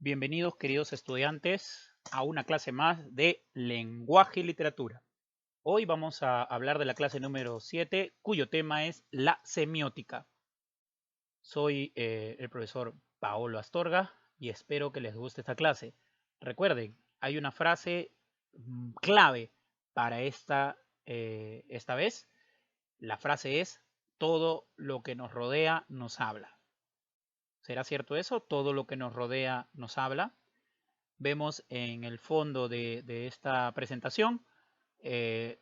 Bienvenidos, queridos estudiantes, a una clase más de lenguaje y literatura. Hoy vamos a hablar de la clase número 7, cuyo tema es la semiótica. Soy el profesor Paolo Astorga y espero que les guste esta clase. Recuerden, hay una frase clave para esta vez. La frase es: todo lo que nos rodea nos habla. ¿Será cierto eso? Todo lo que nos rodea nos habla. Vemos en el fondo de esta presentación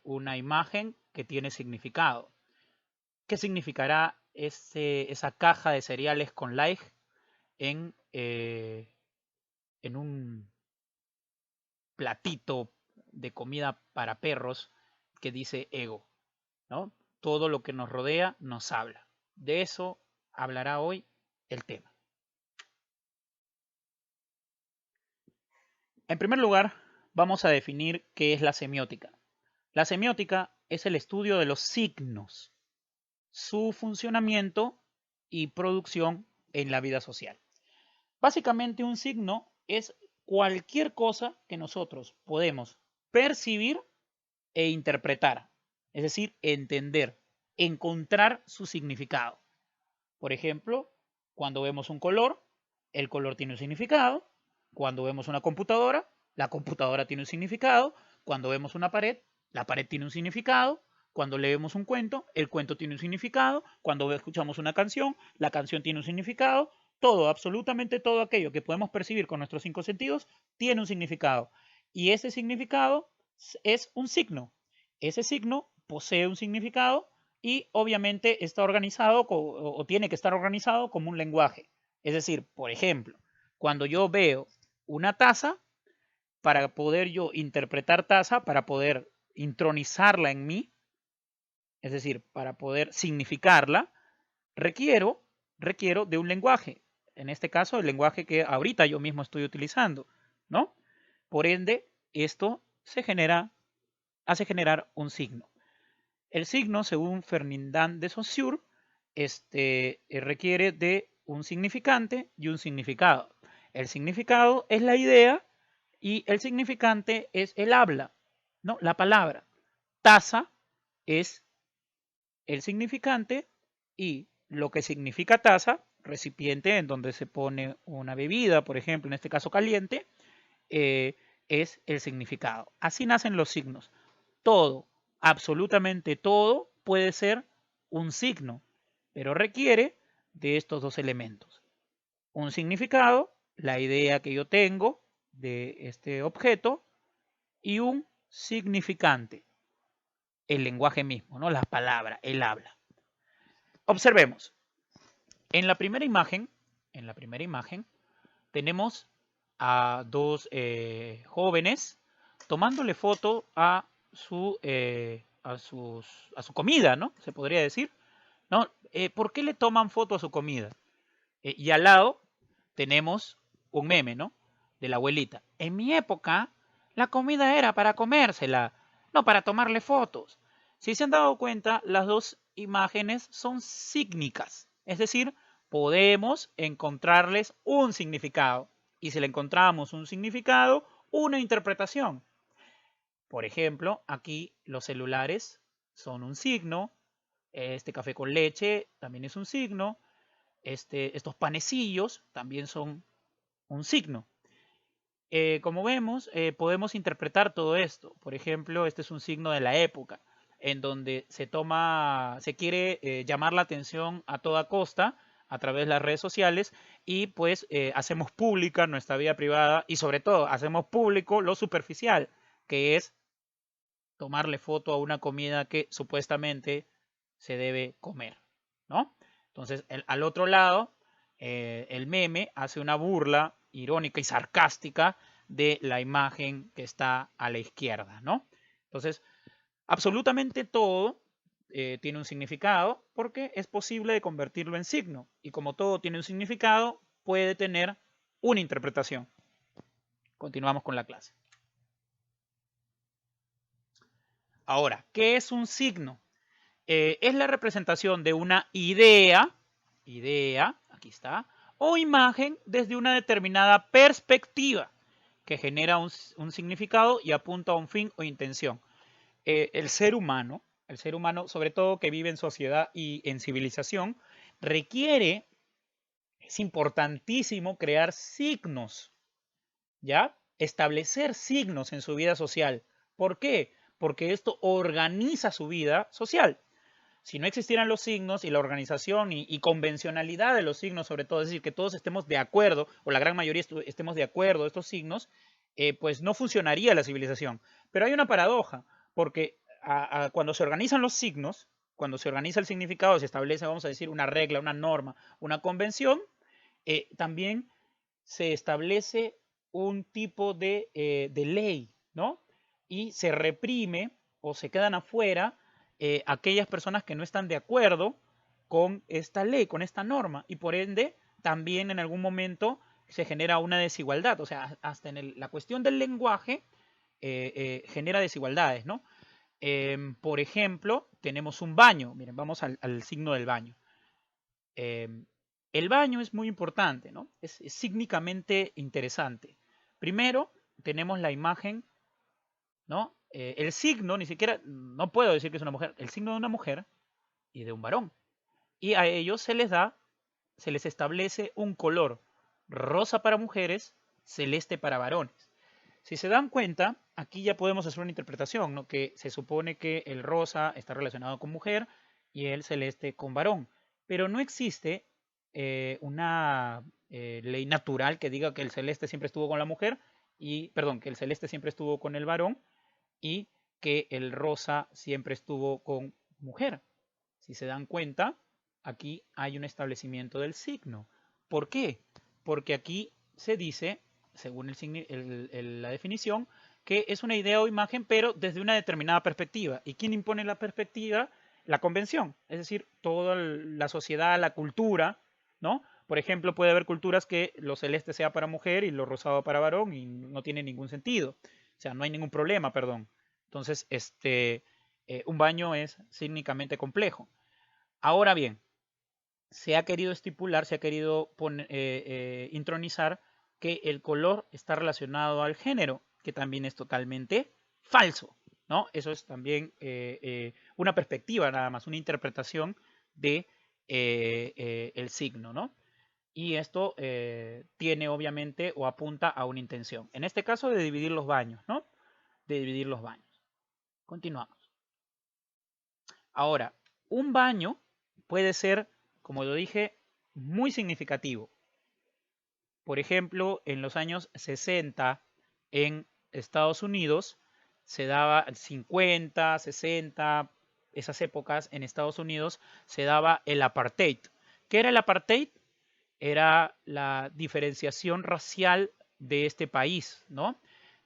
una imagen que tiene significado. ¿Qué significará esa caja de cereales con like en un platito de comida para perros que dice ego? ¿No? Todo lo que nos rodea nos habla. De eso hablará hoy el tema. En primer lugar, vamos a definir qué es la semiótica. La semiótica es el estudio de los signos, su funcionamiento y producción en la vida social. Básicamente, un signo es cualquier cosa que nosotros podemos percibir e interpretar, es decir, entender, encontrar su significado. Por ejemplo, cuando vemos un color, el color tiene un significado. Cuando vemos una computadora, la computadora tiene un significado. Cuando vemos una pared, la pared tiene un significado. Cuando leemos un cuento, el cuento tiene un significado. Cuando escuchamos una canción, la canción tiene un significado. Todo, absolutamente todo aquello que podemos percibir con nuestros cinco sentidos tiene un significado. Y ese significado es un signo. Ese signo posee un significado y obviamente está organizado o tiene que estar organizado como un lenguaje. Es decir, por ejemplo, cuando yo veo una taza, para poder yo interpretar taza, para poder intronizarla en mí, es decir, para poder significarla, requiero de un lenguaje. En este caso, el lenguaje que ahorita yo mismo estoy utilizando, ¿no? Por ende, esto hace generar un signo. El signo, según Ferdinand de Saussure, requiere de un significante y un significado. El significado es la idea y el significante es el habla, ¿no? La palabra. Taza es el significante y lo que significa taza, recipiente en donde se pone una bebida, por ejemplo, en este caso caliente, eh, es el significado. Así nacen los signos. Todo, absolutamente todo, puede ser un signo, pero requiere de estos dos elementos. Un significado, la idea que yo tengo de este objeto, y un significante, el lenguaje mismo, ¿no? Las palabras, el habla. Observemos. En la primera imagen tenemos a dos jóvenes tomándole foto a su comida, ¿no? Se podría decir, ¿no? ¿Por qué le toman foto a su comida? Y al lado tenemos un meme, ¿no? De la abuelita. En mi época, la comida era para comérsela, no para tomarle fotos. Si se han dado cuenta, las dos imágenes son sígnicas, es decir, podemos encontrarles un significado. Y si le encontramos un significado, una interpretación. Por ejemplo, aquí los celulares son un signo, este café con leche también es un signo, estos panecillos también son un signo. Como vemos, podemos interpretar todo esto. Por ejemplo, este es un signo de la época, en donde se quiere llamar la atención a toda costa a través de las redes sociales y pues hacemos pública nuestra vida privada y sobre todo hacemos público lo superficial, que es tomarle foto a una comida que supuestamente se debe comer, ¿no? Entonces, al otro lado, el meme hace una burla irónica y sarcástica de la imagen que está a la izquierda, ¿no? Entonces, absolutamente todo tiene un significado porque es posible de convertirlo en signo. Y como todo tiene un significado, puede tener una interpretación. Continuamos con la clase. Ahora, ¿qué es un signo? Es la representación de una idea, aquí está, o imagen desde una determinada perspectiva que genera un significado y apunta a un fin o intención. El ser humano, sobre todo que vive en sociedad y en civilización, requiere, es importantísimo crear signos, ¿ya? Establecer signos en su vida social. ¿Por qué? Porque esto organiza su vida social. Si no existieran los signos y la organización y convencionalidad de los signos, sobre todo, es decir, que todos estemos de acuerdo, o la gran mayoría estemos de acuerdo de estos signos, pues no funcionaría la civilización. Pero hay una paradoja, porque cuando se organizan los signos, cuando se organiza el significado, se establece, vamos a decir, una regla, una norma, una convención, también se establece un tipo de ley, ¿no? Y se reprime o se quedan afuera aquellas personas que no están de acuerdo con esta ley, con esta norma, y por ende también en algún momento se genera una desigualdad, o sea, hasta en la cuestión del lenguaje genera desigualdades, ¿no? Por ejemplo, tenemos un baño, miren, vamos al signo del baño. El baño es muy importante, ¿no? Es sígnicamente interesante. Primero, tenemos la imagen, ¿no? El signo, ni siquiera, no puedo decir que es una mujer, el signo de una mujer y de un varón. Y a ellos se les establece un color rosa para mujeres, celeste para varones. Si se dan cuenta, aquí ya podemos hacer una interpretación, ¿no? Que se supone que el rosa está relacionado con mujer y el celeste con varón. Pero no existe una ley natural que diga que el celeste siempre estuvo con la mujer y, perdón, que el celeste siempre estuvo con el varón y que el rosa siempre estuvo con mujer. Si se dan cuenta, aquí hay un establecimiento del signo. ¿Por qué? Porque aquí se dice, según la definición, que es una idea o imagen, pero desde una determinada perspectiva. ¿Y quién impone la perspectiva? La convención, es decir, toda la sociedad, la cultura, ¿no? Por ejemplo, puede haber culturas que lo celeste sea para mujer y lo rosado para varón y no tiene ningún sentido. O sea, no hay ningún problema, perdón. Entonces, un baño es cínicamente complejo. Ahora bien, se ha querido estipular, se ha querido intronizar que el color está relacionado al género, que también es totalmente falso, ¿no? Eso es también una perspectiva nada más, una interpretación de el signo, ¿no? Y esto tiene obviamente o apunta a una intención. En este caso de dividir los baños, ¿no? De dividir los baños. Continuamos. Ahora, un baño puede ser, como lo dije, muy significativo. Por ejemplo, en los años 60 en Estados Unidos se daba 50, 60, esas épocas en Estados Unidos se daba el apartheid. ¿Qué era el apartheid? Era la diferenciación racial de este país, ¿no?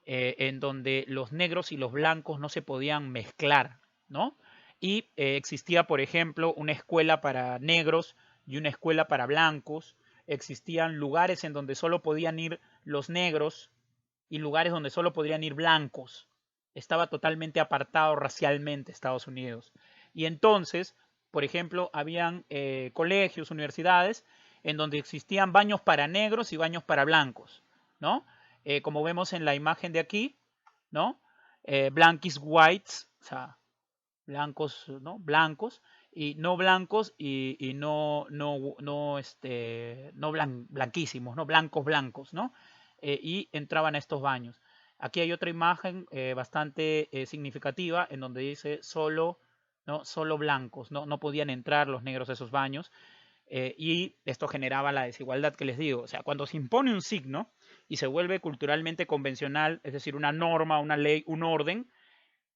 En donde los negros y los blancos no se podían mezclar, ¿no? Y existía, por ejemplo, una escuela para negros y una escuela para blancos. Existían lugares en donde solo podían ir los negros y lugares donde solo podrían ir blancos. Estaba totalmente apartado racialmente Estados Unidos. Y entonces, por ejemplo, habían colegios, universidades, en donde existían baños para negros y baños para blancos, ¿no? Como vemos en la imagen de aquí, ¿no? Blankies whites, o sea, blancos, ¿no? Blancos y no blancos y no blanquísimos, ¿no? Blancos, blancos, ¿no? Y entraban a estos baños. Aquí hay otra imagen bastante significativa en donde dice solo, ¿no? Solo blancos, ¿no? No podían entrar los negros a esos baños. Y esto generaba la desigualdad que les digo. O sea, cuando se impone un signo y se vuelve culturalmente convencional, es decir, una norma, una ley, un orden,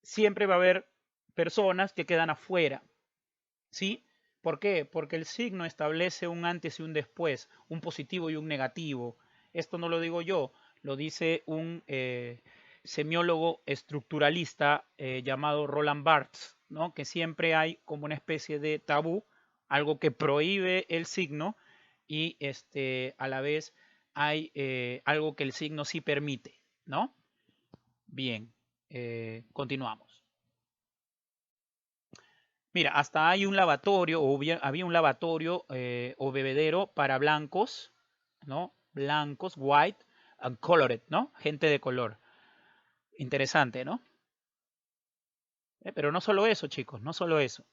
siempre va a haber personas que quedan afuera. ¿Sí? ¿Por qué? Porque el signo establece un antes y un después, un positivo y un negativo. Esto no lo digo yo, lo dice un semiólogo estructuralista llamado Roland Barthes, ¿no? Que siempre hay como una especie de tabú, algo que prohíbe el signo y a la vez hay algo que el signo sí permite, ¿no? Bien, continuamos. Mira, hasta hay un lavatorio, o había un lavatorio o bebedero para blancos, ¿no? Blancos, white and colored, ¿no? Gente de color. Interesante, ¿no? Pero no solo eso, chicos, no solo eso.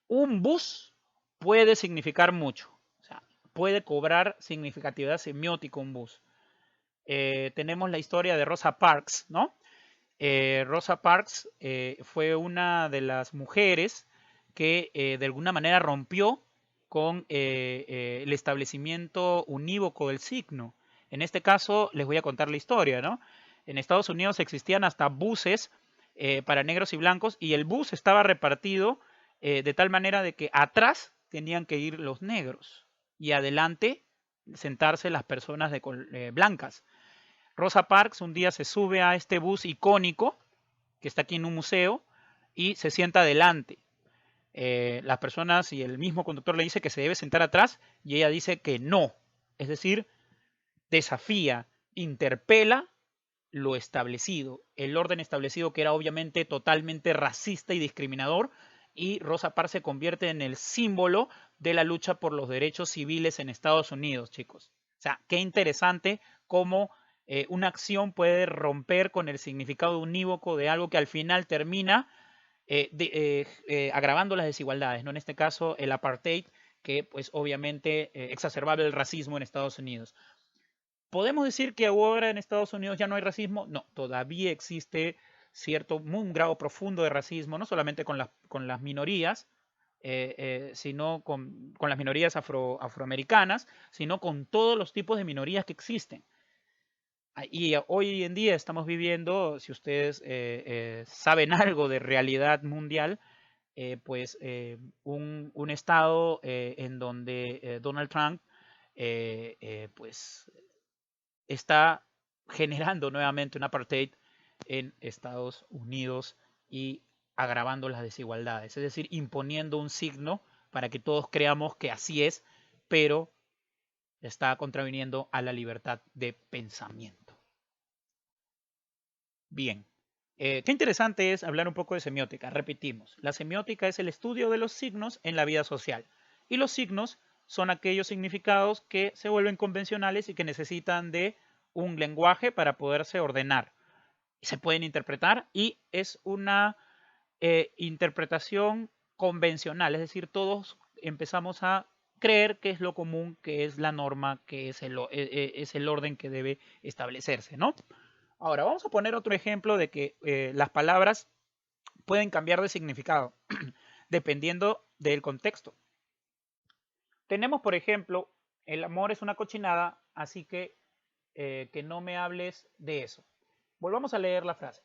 Un bus puede significar mucho. O sea, puede cobrar significatividad semiótica un bus. Tenemos la historia de Rosa Parks, ¿no? Rosa Parks fue una de las mujeres que de alguna manera rompió con el establecimiento unívoco del signo. En este caso, les voy a contar la historia, ¿no? En Estados Unidos existían hasta buses para negros y blancos y el bus estaba repartido de tal manera de que atrás tenían que ir los negros y adelante sentarse las personas blancas. Rosa Parks un día se sube a este bus icónico que está aquí en un museo y se sienta adelante. Las personas y el mismo conductor le dice que se debe sentar atrás y ella dice que no. Es decir, desafía, interpela lo establecido, el orden establecido que era obviamente totalmente racista y discriminador, y Rosa Parks se convierte en el símbolo de la lucha por los derechos civiles en Estados Unidos, chicos. O sea, qué interesante cómo una acción puede romper con el significado unívoco de algo que al final termina agravando las desigualdades, ¿no? En este caso, el apartheid, que pues obviamente exacerbaba el racismo en Estados Unidos. ¿Podemos decir que ahora en Estados Unidos ya no hay racismo? No, todavía existe un grado profundo de racismo, no solamente con las minorías, sino con las minorías afroamericanas, sino con todos los tipos de minorías que existen. Y hoy en día estamos viviendo, si ustedes saben algo de realidad mundial, pues un estado en donde Donald Trump pues está generando nuevamente un apartheid en Estados Unidos y agravando las desigualdades, es decir, imponiendo un signo para que todos creamos que así es, pero está contraviniendo a la libertad de pensamiento. Bien, qué interesante es hablar un poco de semiótica. Repetimos, la semiótica es el estudio de los signos en la vida social y los signos son aquellos significados que se vuelven convencionales y que necesitan de un lenguaje para poderse ordenar. Se pueden interpretar y es una interpretación convencional, es decir, todos empezamos a creer que es lo común, que es la norma, que es el orden que debe establecerse, ¿no? Ahora, vamos a poner otro ejemplo de que las palabras pueden cambiar de significado dependiendo del contexto. Tenemos, por ejemplo, el amor es una cochinada, así que no me hables de eso. Volvamos a leer la frase.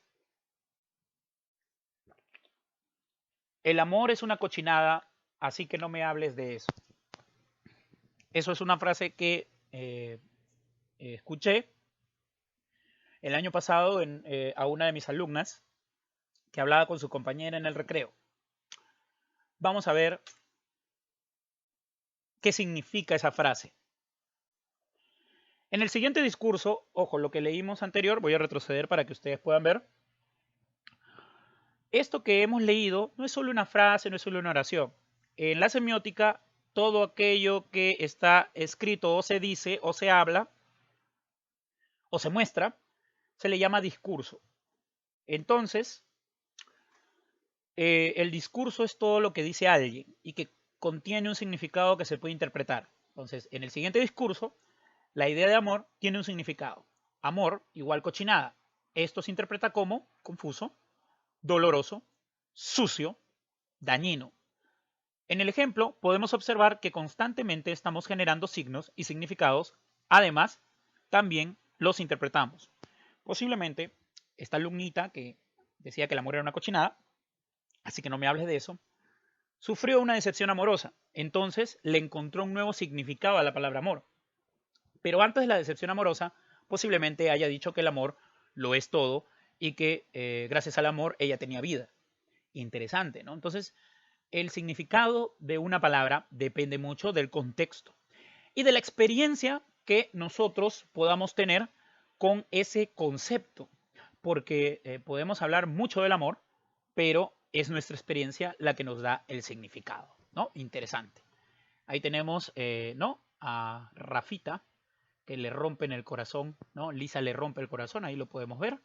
El amor es una cochinada, así que no me hables de eso. Eso es una frase que escuché el año pasado a una de mis alumnas que hablaba con su compañera en el recreo. Vamos a ver qué significa esa frase. En el siguiente discurso, ojo, lo que leímos anterior, voy a retroceder para que ustedes puedan ver. Esto que hemos leído no es solo una frase, no es solo una oración. En la semiótica, todo aquello que está escrito o se dice o se habla o se muestra, se le llama discurso. Entonces, el discurso es todo lo que dice alguien y que contiene un significado que se puede interpretar. Entonces, en el siguiente discurso, la idea de amor tiene un significado. Amor igual cochinada. Esto se interpreta como confuso, doloroso, sucio, dañino. En el ejemplo, podemos observar que constantemente estamos generando signos y significados. Además, también los interpretamos. Posiblemente, esta alumnita que decía que el amor era una cochinada, así que no me hables de eso, sufrió una decepción amorosa. Entonces, le encontró un nuevo significado a la palabra amor. Pero antes de la decepción amorosa, posiblemente haya dicho que el amor lo es todo y que gracias al amor ella tenía vida. Interesante, ¿no? Entonces, el significado de una palabra depende mucho del contexto y de la experiencia que nosotros podamos tener con ese concepto, porque podemos hablar mucho del amor, pero es nuestra experiencia la que nos da el significado, ¿no? Interesante. Ahí tenemos, ¿no? A Rafita, que le rompen el corazón, ¿no? Lisa le rompe el corazón, ahí lo podemos ver,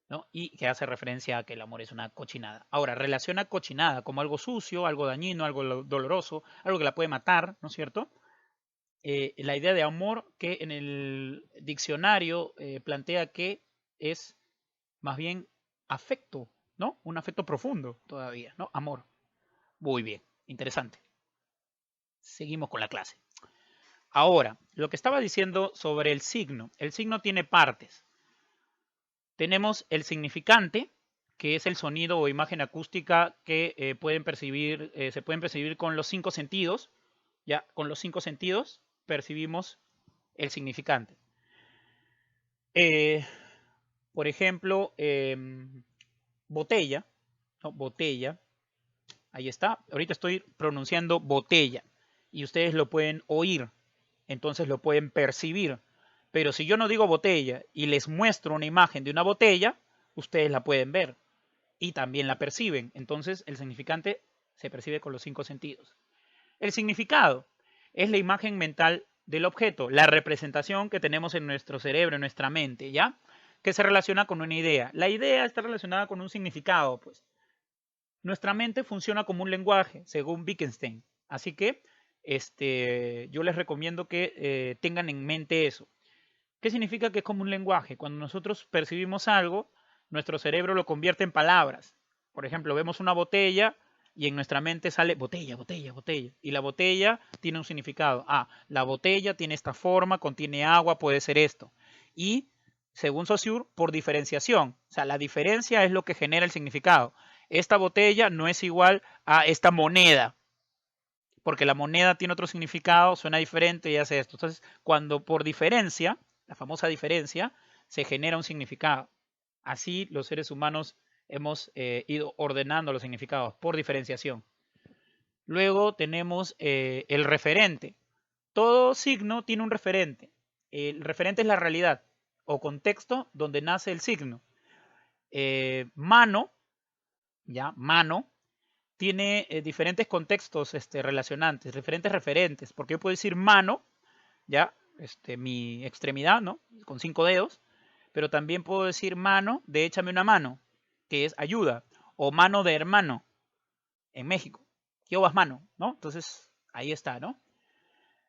¿no? Y que hace referencia a que el amor es una cochinada. Ahora, relaciona cochinada como algo sucio, algo dañino, algo doloroso, algo que la puede matar, ¿no es cierto? La idea de amor que en el diccionario plantea que es más bien afecto, ¿no? Un afecto profundo todavía, ¿no? Amor. Muy bien, interesante. Seguimos con la clase. Ahora, lo que estaba diciendo sobre el signo tiene partes. Tenemos el significante, que es el sonido o imagen acústica que se pueden percibir con los 5 sentidos. Ya, con los 5 sentidos percibimos el significante. Por ejemplo, botella, ¿no? Botella, ahí está. Ahorita estoy pronunciando botella y ustedes lo pueden oír, entonces lo pueden percibir. Pero si yo no digo botella y les muestro una imagen de una botella, ustedes la pueden ver y también la perciben. Entonces el significante se percibe con los 5 sentidos. El significado es la imagen mental del objeto, la representación que tenemos en nuestro cerebro, en nuestra mente, ¿ya? Que se relaciona con una idea. La idea está relacionada con un significado, pues. Nuestra mente funciona como un lenguaje, según Wittgenstein. Así que yo les recomiendo que tengan en mente eso. ¿Qué significa que es como un lenguaje? Cuando nosotros percibimos algo, nuestro cerebro lo convierte en palabras. Por ejemplo, vemos una botella y en nuestra mente sale botella, botella, botella. Y la botella tiene un significado. Ah, la botella tiene esta forma, contiene agua, puede ser esto. Y, según Saussure, por diferenciación. O sea, la diferencia es lo que genera el significado. Esta botella no es igual a esta moneda, porque la moneda tiene otro significado, suena diferente y hace esto. Entonces, cuando por diferencia, la famosa diferencia, se genera un significado. Así los seres humanos hemos ido ordenando los significados por diferenciación. Luego tenemos el referente. Todo signo tiene un referente. El referente es la realidad o contexto donde nace el signo. Mano, ya, mano, tiene diferentes contextos relacionantes, diferentes referentes, porque yo puedo decir mano, ya, mi extremidad, ¿no? Con 5 dedos, pero también puedo decir mano de échame una mano, que es ayuda, o mano de hermano, en México, Jehová mano, ¿no? Entonces, ahí está, ¿no?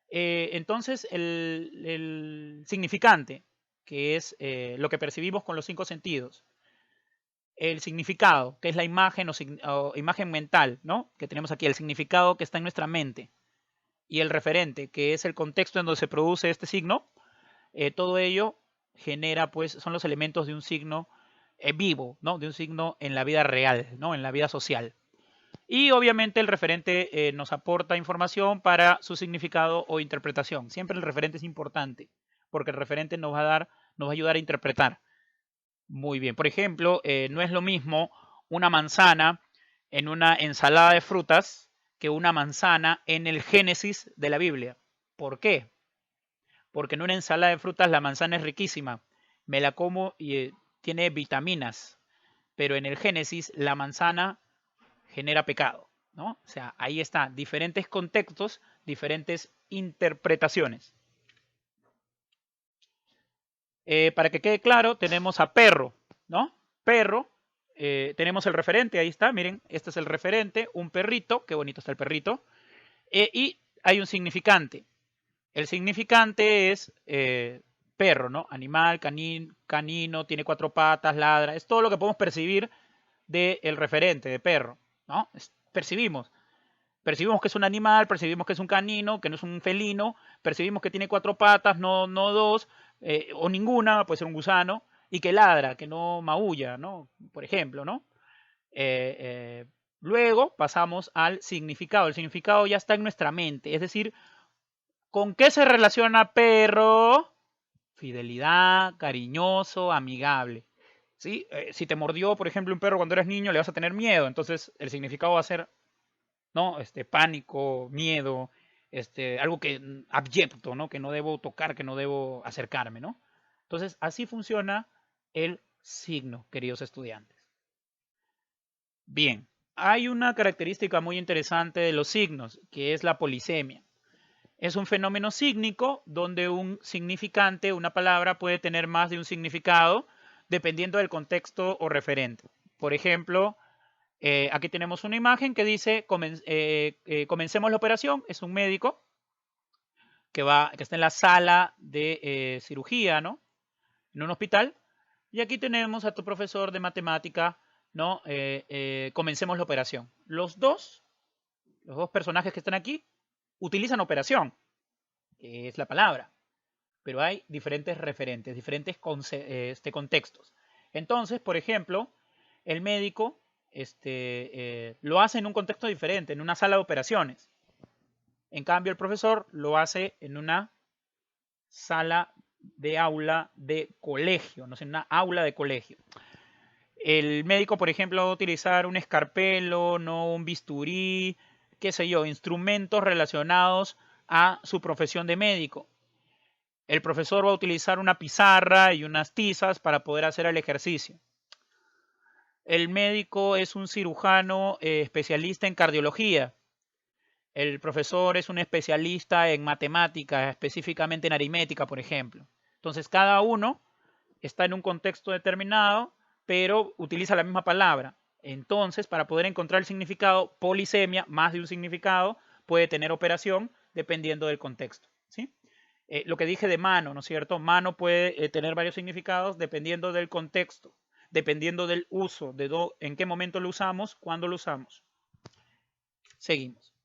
Entonces, el significante, que es lo que percibimos con los 5 sentidos, el significado, que es la imagen o imagen mental, ¿no? Que tenemos aquí, el significado que está en nuestra mente. Y el referente, que es el contexto en donde se produce este signo, todo ello genera, pues, son los elementos de un signo vivo, ¿no? De un signo en la vida real, ¿no? En la vida social. Y obviamente el referente nos aporta información para su significado o interpretación. Siempre el referente es importante, porque el referente nos va a ayudar a interpretar. Muy bien. Por ejemplo, no es lo mismo una manzana en una ensalada de frutas que una manzana en el Génesis de la Biblia. ¿Por qué? Porque en una ensalada de frutas la manzana es riquísima. Me la como y tiene vitaminas. Pero en el Génesis la manzana genera pecado, ¿no? O sea, ahí está. Diferentes contextos, diferentes interpretaciones. Para que quede claro, tenemos a perro, ¿no? Perro, tenemos el referente, ahí está, miren, este es el referente, un perrito, qué bonito está el perrito, y hay un significante. El significante es perro, ¿no? Animal, canino, tiene 4 patas, ladra, es todo lo que podemos percibir del referente de perro, ¿no? Percibimos. Percibimos que es un animal, percibimos que es un canino, que no es un felino, percibimos que tiene 4 patas, no 2, o ninguna, puede ser un gusano, y que ladra, que no maulla, ¿no? Por ejemplo, ¿no? Eh, eh, Luego pasamos al significado. El significado ya está en nuestra mente, es decir, ¿con qué se relaciona perro? Fidelidad, cariñoso, amigable. ¿Sí? Si te mordió, por ejemplo, un perro cuando eras niño, le vas a tener miedo, entonces el significado va a ser, ¿no? Pánico, miedo, algo que abyecto, ¿no? Que no debo tocar, que no debo acercarme, ¿no? Entonces, así funciona el signo, queridos estudiantes. Bien, hay una característica muy interesante de los signos, que es la polisemia. Es un fenómeno sígnico donde un significante, una palabra, puede tener más de un significado dependiendo del contexto o referente. Por ejemplo, aquí tenemos una imagen que dice comencemos la operación. Es un médico que está en la sala de cirugía, ¿no? En un hospital. Y aquí tenemos a tu profesor de matemática, ¿no? Comencemos la operación. Los dos personajes que están aquí utilizan operación, que es la palabra, pero hay diferentes referentes, diferentes contextos. Entonces, por ejemplo, el médico lo hace en un contexto diferente, en una sala de operaciones. En cambio, el profesor lo hace en una sala de aula de colegio, no sé, en una aula de colegio. El médico, por ejemplo, va a utilizar un escarpelo, no un bisturí, qué sé yo, instrumentos relacionados a su profesión de médico. El profesor va a utilizar una pizarra y unas tizas para poder hacer el ejercicio. El médico es un cirujano especialista en cardiología. El profesor es un especialista en matemáticas, específicamente en aritmética, por ejemplo. Entonces, cada uno está en un contexto determinado, pero utiliza la misma palabra. Entonces, para poder encontrar el significado, polisemia, más de un significado, puede tener operación dependiendo del contexto. ¿Sí? Lo que dije de mano, ¿no es cierto? Mano puede tener varios significados dependiendo del contexto, dependiendo del uso, en qué momento lo usamos, cuándo lo usamos. Seguimos.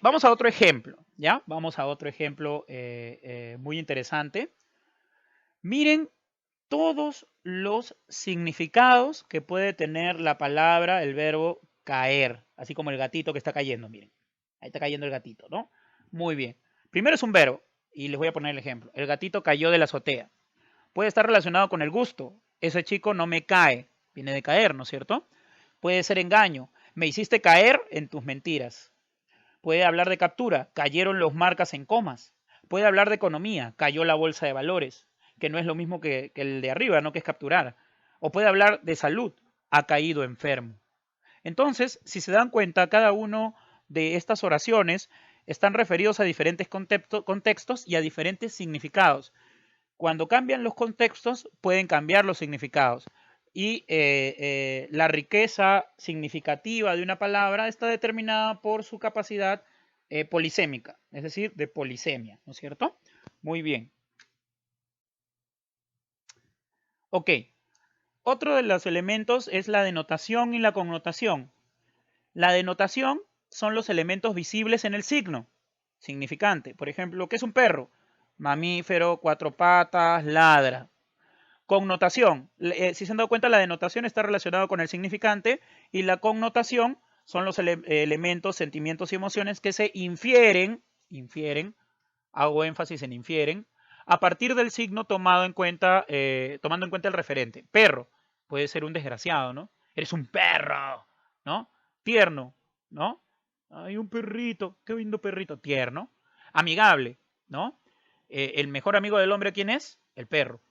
Vamos a otro ejemplo, ¿ya? Vamos a otro ejemplo muy interesante. Miren todos los significados que puede tener la palabra, el verbo caer, así como el gatito que está cayendo, miren. Ahí está cayendo el gatito, ¿no? Muy bien. Primero es un verbo, y les voy a poner el ejemplo. El gatito cayó de la azotea. Puede estar relacionado con el gusto. Ese chico no me cae. Viene de caer, ¿no es cierto? Puede ser engaño. Me hiciste caer en tus mentiras. Puede hablar de captura. Cayeron los marcas en comas. Puede hablar de economía. Cayó la bolsa de valores, que no es lo mismo que el de arriba, ¿no? Que es capturar. O puede hablar de salud. Ha caído enfermo. Entonces, si se dan cuenta, cada uno de estas oraciones están referidos a diferentes contextos y a diferentes significados. Cuando cambian los contextos, pueden cambiar los significados. Y la riqueza significativa de una palabra está determinada por su capacidad polisémica, es decir, de polisemia, ¿no es cierto? Muy bien. Ok. Otro de los elementos es la denotación y la connotación. La denotación son los elementos visibles en el signo significante. Por ejemplo, ¿qué es un perro? Mamífero, cuatro patas, ladra. Connotación. Si se han dado cuenta, la denotación está relacionada con el significante y la connotación son los elementos, sentimientos y emociones que se infieren, hago énfasis en infieren, a partir del signo tomando en cuenta el referente. Perro, puede ser un desgraciado, ¿no? Eres un perro, ¿no? Tierno, ¿no? Hay un perrito, qué lindo perrito, tierno. Amigable, ¿no? El mejor amigo del hombre, ¿quién es? El perro.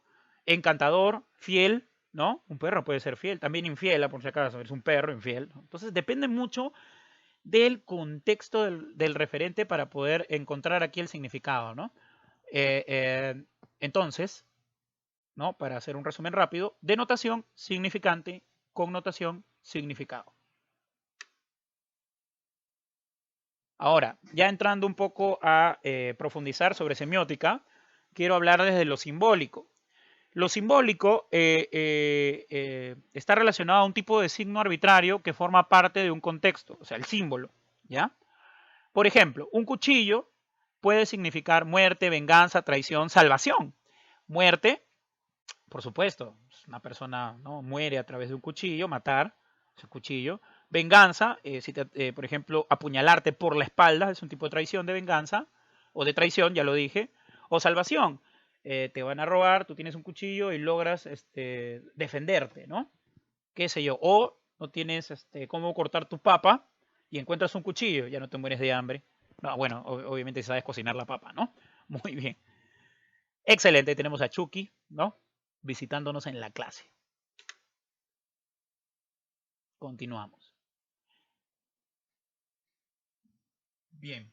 Encantador, fiel, ¿no? Un perro puede ser fiel, también infiel, por si acaso, es un perro infiel, ¿no? Entonces depende mucho del contexto del referente para poder encontrar aquí el significado, ¿no? Entonces, ¿no? Para hacer un resumen rápido, denotación, significante, connotación, significado. Ahora, ya entrando un poco a profundizar sobre semiótica, quiero hablar desde lo simbólico. Lo simbólico está relacionado a un tipo de signo arbitrario que forma parte de un contexto, o sea, el símbolo, ¿ya? Por ejemplo, un cuchillo puede significar muerte, venganza, traición, salvación. Muerte, por supuesto, una persona no muere a través de un cuchillo, matar, es un cuchillo. Venganza, por ejemplo, apuñalarte por la espalda, es un tipo de traición de venganza, o de traición, ya lo dije. O salvación, te van a robar, tú tienes un cuchillo y logras defenderte, ¿no? Qué sé yo. O no tienes cómo cortar tu papa y encuentras un cuchillo, ya no te mueres de hambre. No, bueno, obviamente sabes cocinar la papa, ¿no? Muy bien. Excelente, tenemos a Chucky, ¿no? Visitándonos en la clase. Continuamos. Bien.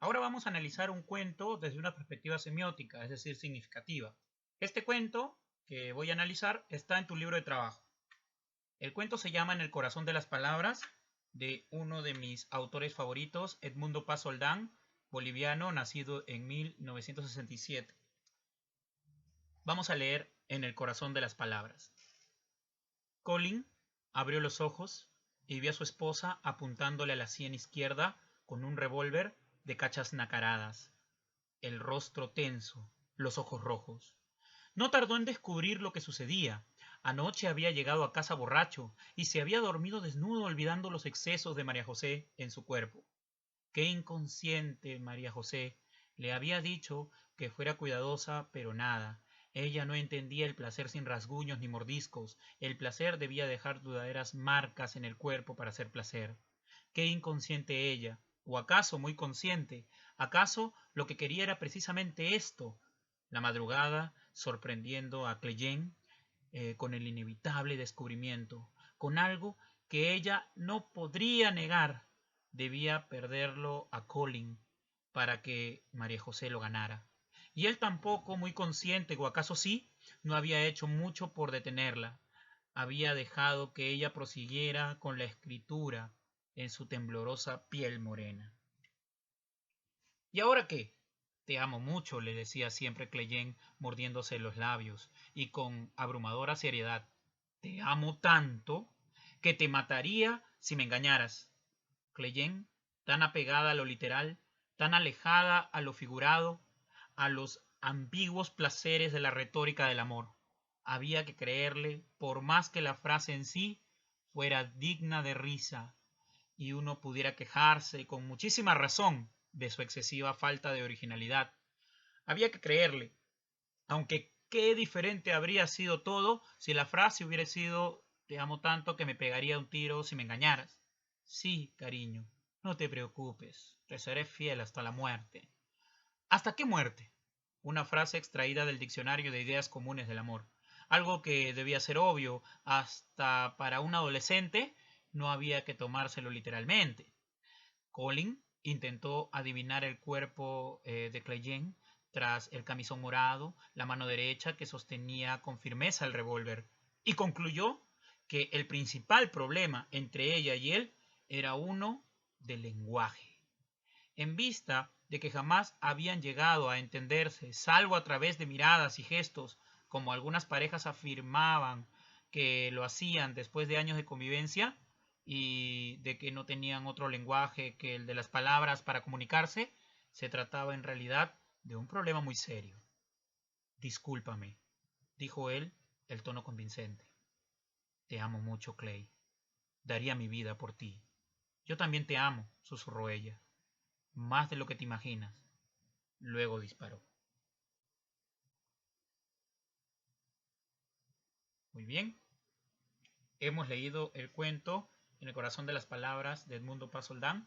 Ahora vamos a analizar un cuento desde una perspectiva semiótica, es decir, significativa. Este cuento que voy a analizar está en tu libro de trabajo. El cuento se llama En el corazón de las palabras, de uno de mis autores favoritos, Edmundo Paz Soldán, boliviano, nacido en 1967. Vamos a leer En el corazón de las palabras. Colin abrió los ojos y vio a su esposa apuntándole a la sien izquierda con un revólver de cachas nacaradas, el rostro tenso, los ojos rojos. No tardó en descubrir lo que sucedía. Anoche había llegado a casa borracho y se había dormido desnudo olvidando los excesos de María José en su cuerpo. Qué inconsciente María José. Le había dicho que fuera cuidadosa, pero nada. Ella no entendía el placer sin rasguños ni mordiscos. El placer debía dejar duraderas marcas en el cuerpo para hacer placer. Qué inconsciente ella. ¿O acaso muy consciente? ¿Acaso lo que quería era precisamente esto? La madrugada, sorprendiendo a Cleyen con el inevitable descubrimiento, con algo que ella no podría negar. Debía perderlo a Colin para que María José lo ganara. Y él tampoco, muy consciente, o acaso sí, no había hecho mucho por detenerla. Había dejado que ella prosiguiera con la escritura en su temblorosa piel morena. ¿Y ahora qué? Te amo mucho, le decía siempre Cleyen, mordiéndose los labios, y con abrumadora seriedad. Te amo tanto que te mataría si me engañaras. Cleyen, tan apegada a lo literal, tan alejada a lo figurado, a los ambiguos placeres de la retórica del amor. Había que creerle, por más que la frase en sí fuera digna de risa, y uno pudiera quejarse con muchísima razón de su excesiva falta de originalidad. Había que creerle, aunque qué diferente habría sido todo si la frase hubiera sido te amo tanto que me pegaría un tiro si me engañaras. Sí, cariño, no te preocupes, te seré fiel hasta la muerte. ¿Hasta qué muerte? Una frase extraída del diccionario de ideas comunes del amor. Algo que debía ser obvio, hasta para un adolescente no había que tomárselo literalmente. Colin intentó adivinar el cuerpo de Cleyen tras el camisón morado, la mano derecha que sostenía con firmeza el revólver, y concluyó que el principal problema entre ella y él era uno de lenguaje. En vista de que jamás habían llegado a entenderse, salvo a través de miradas y gestos, como algunas parejas afirmaban que lo hacían después de años de convivencia, y de que no tenían otro lenguaje que el de las palabras para comunicarse, se trataba en realidad de un problema muy serio. Discúlpame, dijo él, el tono convincente. Te amo mucho, Clay. Daría mi vida por ti. Yo también te amo, susurró ella. Más de lo que te imaginas. Luego disparó. Muy bien. Hemos leído el cuento En el corazón de las palabras de Edmundo Paz Soldán,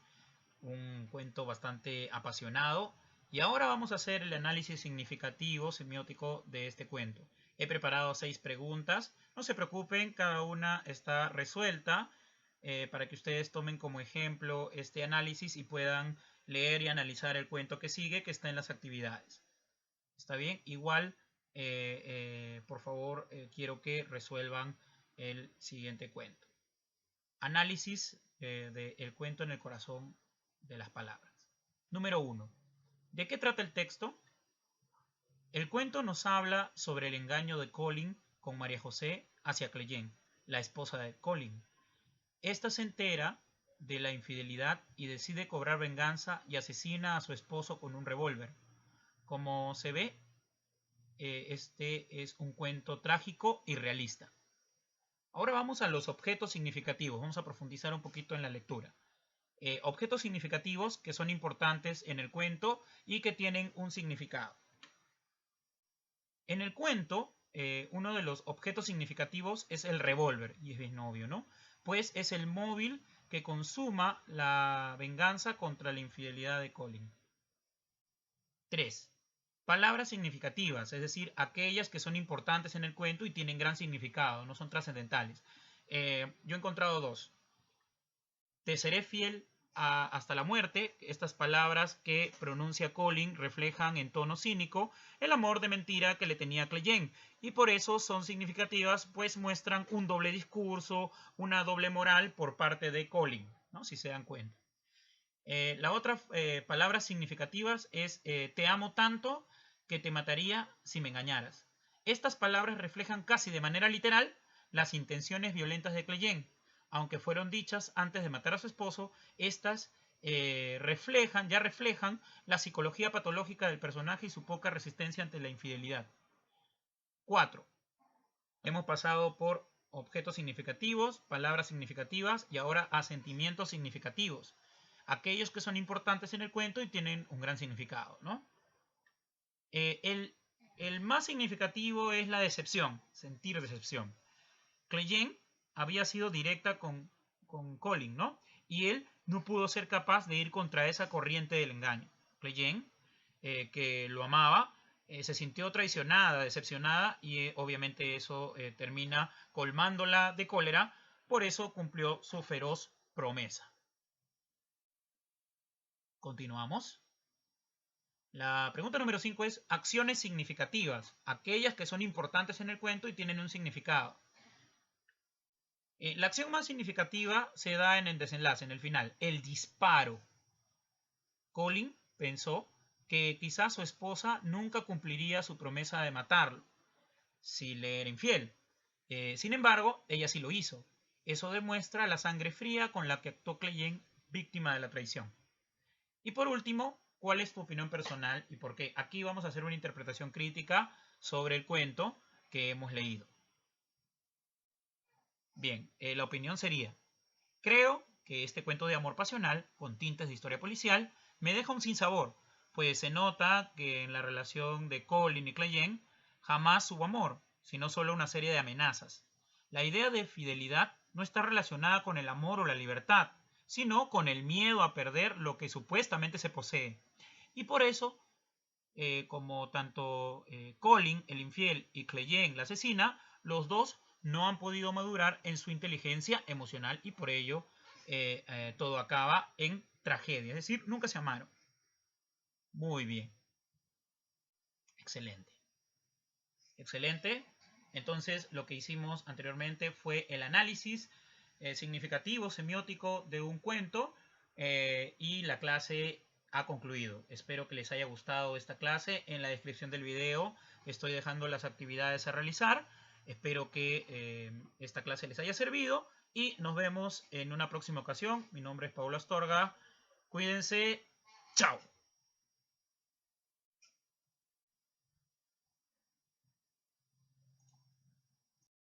un cuento bastante apasionado. Y ahora vamos a hacer el análisis significativo semiótico de este cuento. He preparado 6 preguntas. No se preocupen, cada una está resuelta para que ustedes tomen como ejemplo este análisis y puedan leer y analizar el cuento que sigue, que está en las actividades. ¿Está bien? Igual, por favor, quiero que resuelvan el siguiente cuento. Análisis del cuento En el corazón de las palabras. Número 1. ¿De qué trata el texto? El cuento nos habla sobre el engaño de Colin con María José hacia Cleyen, la esposa de Colin. Esta se entera de la infidelidad y decide cobrar venganza y asesina a su esposo con un revólver. Como se ve, este es un cuento trágico y realista. Ahora vamos a los objetos significativos. Vamos a profundizar un poquito en la lectura. Objetos significativos que son importantes en el cuento y que tienen un significado. En el cuento, uno de los objetos significativos es el revólver, y es bien obvio, ¿no? Pues es el móvil que consuma la venganza contra la infidelidad de Colin. 3. Palabras significativas, es decir, aquellas que son importantes en el cuento y tienen gran significado, no son trascendentales. Yo he encontrado 2. Te seré fiel hasta la muerte, estas palabras que pronuncia Colin reflejan en tono cínico el amor de mentira que le tenía a Clegane, y por eso son significativas, pues muestran un doble discurso, una doble moral por parte de Colin, ¿no? Si se dan cuenta. La otra palabra significativas es te amo tanto que te mataría si me engañaras. Estas palabras reflejan casi de manera literal las intenciones violentas de Clegane. Aunque fueron dichas antes de matar a su esposo, estas reflejan la psicología patológica del personaje y su poca resistencia ante la infidelidad. 4. Hemos pasado por objetos significativos, palabras significativas y ahora a sentimientos significativos. Aquellos que son importantes en el cuento y tienen un gran significado, ¿no? El más significativo es la decepción, sentir decepción. Clegane había sido directa con Colin, ¿no? Y él no pudo ser capaz de ir contra esa corriente del engaño. Clegane, que lo amaba, se sintió traicionada, decepcionada y obviamente eso termina colmándola de cólera, por eso cumplió su feroz promesa. Continuamos. La pregunta número 5 es acciones significativas, aquellas que son importantes en el cuento y tienen un significado. La acción más significativa se da en el desenlace, en el final, el disparo. Colin pensó que quizás su esposa nunca cumpliría su promesa de matarlo si le era infiel. Sin embargo, ella sí lo hizo. Eso demuestra la sangre fría con la que actuó Clegane, víctima de la traición. Y por último, ¿cuál es tu opinión personal y por qué? Aquí vamos a hacer una interpretación crítica sobre el cuento que hemos leído. Bien, la opinión sería: creo que este cuento de amor pasional, con tintes de historia policial, me deja un sinsabor, pues se nota que en la relación de Colin y Clegane jamás hubo amor, sino solo una serie de amenazas. La idea de fidelidad no está relacionada con el amor o la libertad, sino con el miedo a perder lo que supuestamente se posee. Y por eso, como tanto Colin, el infiel, y Clegane, la asesina, los dos no han podido madurar en su inteligencia emocional y por ello todo acaba en tragedia. Es decir, nunca se amaron. Muy bien. Excelente. Excelente. Entonces, lo que hicimos anteriormente fue el análisis significativo, semiótico de un cuento y la clase ha concluido. Espero que les haya gustado esta clase. En la descripción del video estoy dejando las actividades a realizar. Espero que esta clase les haya servido y nos vemos en una próxima ocasión. Mi nombre es Paulo Astorga. Cuídense. Chao.